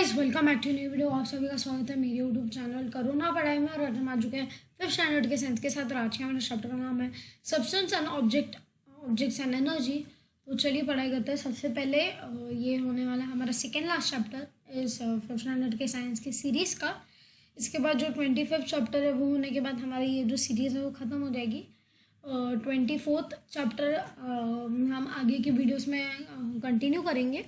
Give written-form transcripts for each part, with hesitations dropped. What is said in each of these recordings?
Guys, welcome back to new video. आप सभी का स्वागत है मेरे यूट्यूब चैनल करुणा पढ़ाई में। और हम आ चुके हैं 5th स्टैंडर्ड के साइंस के साथ। आज के हमारे चैप्टर का नाम है substance and objects and energy. तो चलिए पढ़ाई करते हैं। सबसे पहले ये होने वाला है हमारा सेकेंड लास्ट चैप्टर इस 5th स्टैंडर्ड के साइंस की सीरीज़ का। इसके बाद जो 25th चैप्टर है वो होने के बाद हमारी ये जो सीरीज़ है वो ख़त्म हो जाएगी। 24th चैप्टर हम आगे की वीडियोस में कंटिन्यू करेंगे,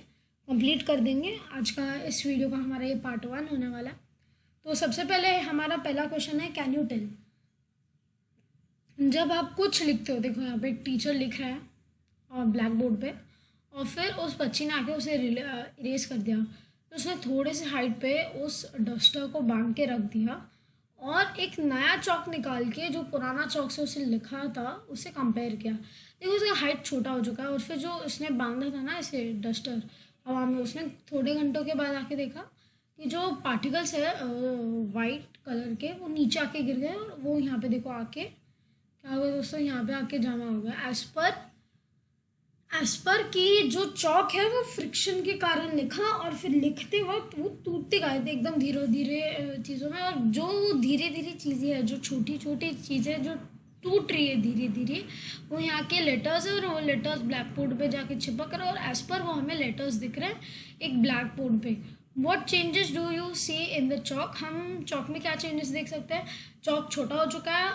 कंप्लीट कर देंगे। आज का इस वीडियो का हमारा ये पार्ट 1 होने वाला है। तो सबसे पहले हमारा पहला क्वेश्चन है, कैन यू टेल। जब आप कुछ लिखते हो, देखो यहाँ पे एक टीचर लिख रहा है और ब्लैक बोर्ड पे, और फिर उस बच्ची ने आके उसे इरेज कर दिया। तो उसने थोड़े से हाइट पे उस डस्टर को बांध के रख दिया और एक नया चौक निकाल के जो पुराना चौक से उसे लिखा था उससे कंपेयर किया। देखो उसका हाइट छोटा हो चुका है। और फिर जो उसने बांधा था ना इसे डस्टर हवा में, उसने थोड़े घंटों के बाद आके देखा कि जो पार्टिकल्स है वाइट कलर के वो नीचे आके गिर गए। और वो यहाँ पे देखो आके क्या हुआ दोस्तों, यहाँ पे आके जमा हो गया। एज पर कि जो चौक है वो फ्रिक्शन के कारण लिखा और फिर लिखते वक्त वो टूटते गए थे एकदम धीरे धीरे चीज़ों में। और जो धीरे धीरे चीज़ें हैं, जो छोटी छोटी चीज़ें जो टूट रही है धीरे धीरे, वो यहाँ के लेटर्स है। और वो लेटर्स ब्लैक बोर्ड पे जाके चिपक रहे हैं और एज पर वो हमें लेटर्स दिख रहे हैं एक ब्लैक बोर्ड पे। What changes do you see in the chalk. हम चौक में क्या चेंजेस देख सकते हैं। चौक छोटा हो चुका है।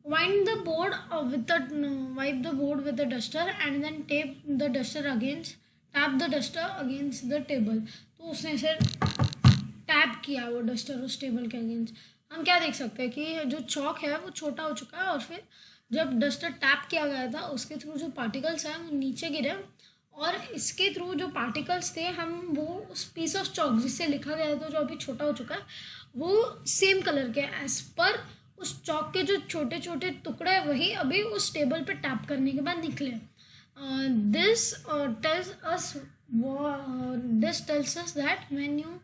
wipe the board with the duster and then tap the duster against the table। तो उसने ऐसे टैप किया वो डस्टर उस टेबल के अगेंस्ट। हम क्या देख सकते हैं कि जो चौक है वो छोटा हो चुका है और फिर जब डस्टर टैप किया गया था उसके थ्रू जो पार्टिकल्स हैं वो नीचे गिरे और इसके थ्रू जो पार्टिकल्स थे हम वो उस पीस ऑफ चौक जिससे लिखा गया था जो अभी छोटा हो चुका है वो सेम कलर के एज पर उस चौक के जो छोटे छोटे टुकड़े हैं वही अभी उस टेबल पे टैप करने के बाद निकले। This tells us that when you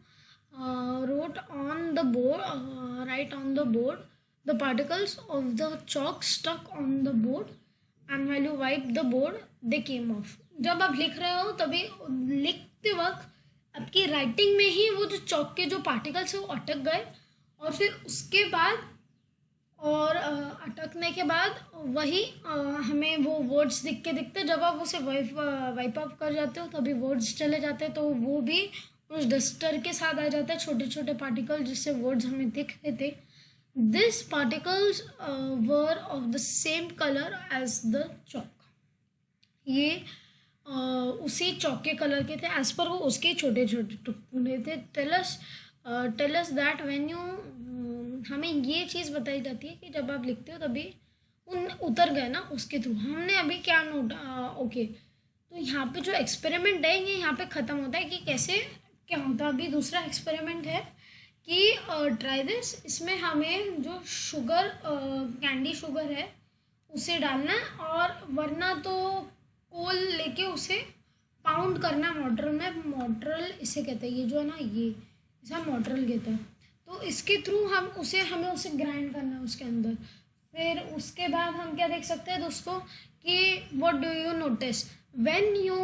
write on the board the particles of the chalk stuck on the board and while you wipe the board they came off। जब आप लिख रहे हो तभी लिखते वक्त आपकी राइटिंग में ही वो जो चौक के जो पार्टिकल्स है वो अटक गए और फिर उसके बाद अटकने के बाद वही हमें वो वर्ड्स दिखते जब आप उसे वाइप अप कर जाते हो तभी वर्ड्स चले जाते हैं। तो वो भी उस डस्टर के साथ आ जाता है, छोटे छोटे पार्टिकल जिससे वर्ड्स हमें दिख रहे थे। This particles were of the same colour as the chalk. ये उसी चौक के कलर के थे एज पर वो उसके छोटे छोटे टुकड़े थे। Tell us that when you, हमें ये चीज़ बताई जाती है कि जब आप लिखते हो तभी उन उतर गए ना उसके थ्रू। हमने अभी क्या ओके, तो यहाँ पे जो एक्सपेरिमेंट है ये यहाँ पे ख़त्म होता है कि कैसे क्या होता है। अभी दूसरा एक्सपेरिमेंट है कि ट्राई दिस। इसमें हमें जो शुगर कैंडी शुगर है उसे डालना है और वरना तो कोल लेके उसे पाउंड करना मॉडरल में। मॉडरल इसे कहते हैं, ये जो है ना ये इसे हम मॉडरल कहते हैं। तो इसके थ्रू हमें उसे ग्राइंड करना है उसके अंदर। फिर उसके बाद हम क्या देख सकते हैं दोस्तों कि what do you notice when you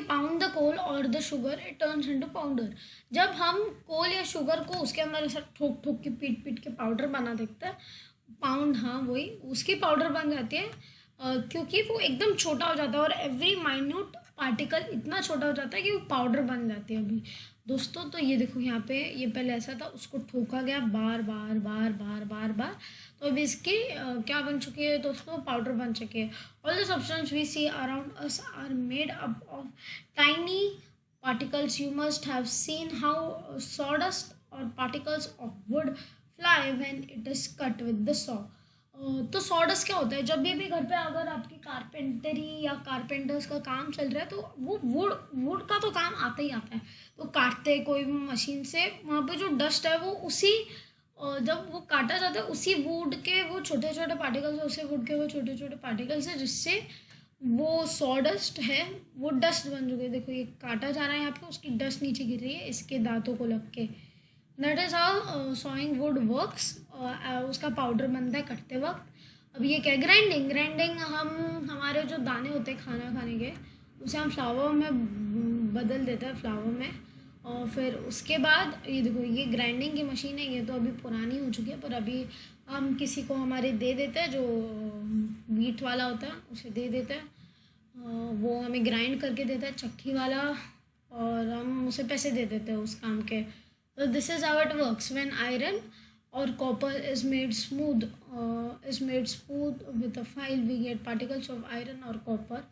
pound the coal और the sugar it turns into powder. जब हम कोल या शुगर को उसके अंदर ऐसा ठोक ठोक के पीट के पाउडर बना देते हैं, पाउंड, हाँ वही उसकी पाउडर बन जाती है क्योंकि वो एकदम छोटा हो जाता है और एवरी माइन्यूट पार्टिकल इतना छोटा हो जाता है कि वो पाउडर बन जाती है अभी दोस्तों। तो ये देखो यहाँ पे ये पहले ऐसा था, उसको ठोका गया बार बार बार बार बार बार, तो अभी इसकी क्या बन चुकी है दोस्तों, पाउडर बन चुकी है। All the substance we see around us are made up of tiny particles. You must have seen how sawdust और particles of wood fly when it is cut with the saw. तो sawdust क्या होता है, जब भी घर पे अगर आपकी कारपेंटरी या कारपेंटर्स का काम चल रहा है तो वो वुड का तो काम आता ही आता है। तो काटते कोई भी मशीन से, वहाँ पे जो डस्ट है वो उसी जब वो काटा जाता है उसी वुड के वो छोटे छोटे पार्टिकल्स, उसी वुड के वो छोटे छोटे पार्टिकल्स है जिससे वो सॉडस्ट है वो डस्ट बन चुके। देखो ये काटा जा रहा है यहाँ पे, उसकी डस्ट नीचे गिर रही है इसके दांतों को लग के। That is how sawing would works. उसका पाउडर बनता है कटते वक्त। अब ये क्या, ग्राइंडिंग हम हमारे जो दाने होते हैं खाना खाने के उसे हम फ्लावर में बदल देता है फ्लावर में। और फिर उसके बाद ये देखो, ये ग्राइंडिंग की मशीन है, ये तो अभी पुरानी हो चुकी है, पर अभी हम किसी को हमारे दे देते हैं जो व्हीट वाला होता है, उसे दे देते हैं, वो हमें ग्राइंड करके देता है चक्की वाला, और हम उसे पैसे दे देते हैं उस काम के। तो this is how it works when iron or copper is made smooth with a file. We get particles of iron or copper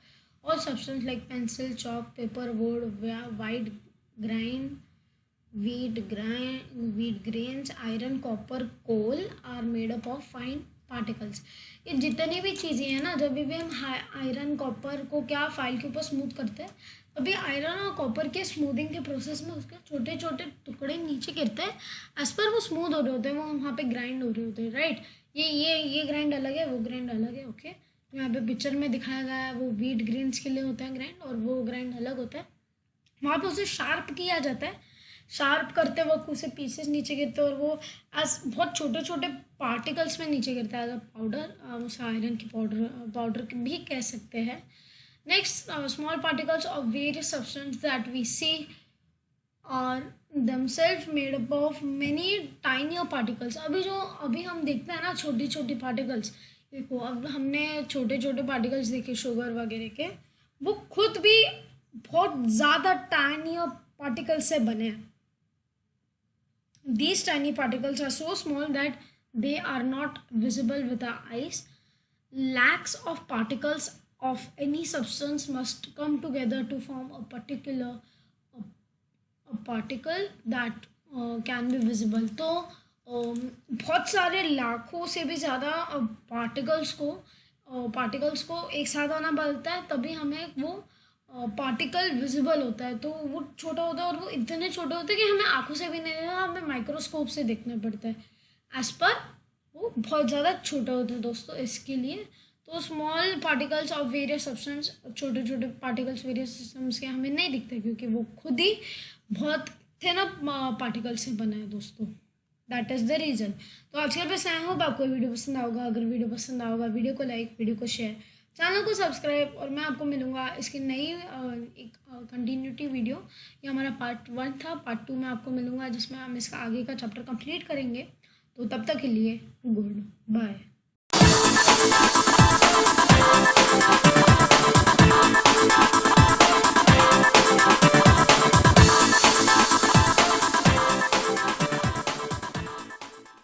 or substance like pencil, chalk, paper, wood, white grain, wheat grains, iron, copper, coal are made up of fine particles. ये जितनी भी चीज़ें हैं ना, जब भी हम iron copper को क्या फाइल के ऊपर स्मूथ करते हैं, अभी आयरन और कॉपर के स्मूथिंग के प्रोसेस में उसके छोटे छोटे टुकड़े नीचे गिरते हैं, एज पर वो स्मूथ हो रहे होते हैं, वो वहाँ पे ग्राइंड हो रहे होते हैं, राइट। ये ग्राइंड अलग है, वो ग्राइंड अलग है, ओके। यहाँ पे पिक्चर में दिखाया गया है वो व्हीट ग्रेन्स के लिए होता है ग्राइंड, और वो ग्राइंड अलग होता है। वहाँ पे उसे शार्प किया जाता है, शार्प करते वक्त उसे पीसेस नीचे गिरते हैं, और वो एज बहुत छोटे छोटे पार्टिकल्स में नीचे गिरता है एज अ पाउडर। उसे आयरन की पाउडर भी कह सकते हैं। Next, small particles of various substances that we see are themselves made up of many tinier particles. अभी हम देखते हैं ना छोटी छोटी पार्टिकल्स, देखो अब हमने छोटे छोटे पार्टिकल्स देखे शुगर वगैरह के, वो खुद भी बहुत ज़्यादा टाइनियर पार्टिकल्स से बने हैं। These tiny particles are so small that they are not visible with our eyes. Lakhs of particles of any substance must come together to form a particle that can be visible. तो बहुत सारे लाखों से भी ज़्यादा particles को एक साथ आना पड़ता है, तभी हमें वो पार्टिकल विजिबल होता है। तो वो छोटा होता है, और वो इतने छोटे होते हैं कि हमें आंखों से भी नहीं देखना, हमें माइक्रोस्कोप से देखना पड़ता है। एज पर वो बहुत ज़्यादा छोटा होता है दोस्तों, इसके लिए। तो small particles of various substance, छोटे छोटे पार्टिकल्स वेरियस सिस्टम्स के हमें नहीं दिखते, क्योंकि वो खुद ही बहुत थिन पार्टिकल से बना है दोस्तों। That is the reason. तो आजकल बस आई होप आपको वीडियो पसंद आओगा। अगर वीडियो पसंद आओगा, वीडियो को लाइक, वीडियो को शेयर, चैनल को सब्सक्राइब, और मैं आपको मिलूँगा इसकी नई एक कंटिन्यूटी वीडियो। ये हमारा पार्ट 1 था। पार्ट 2 में आपको मिलूँगा, जिसमें हम इसका आगे का चैप्टर कंप्लीट करेंगे। तो तब तक के लिए गुड बाय।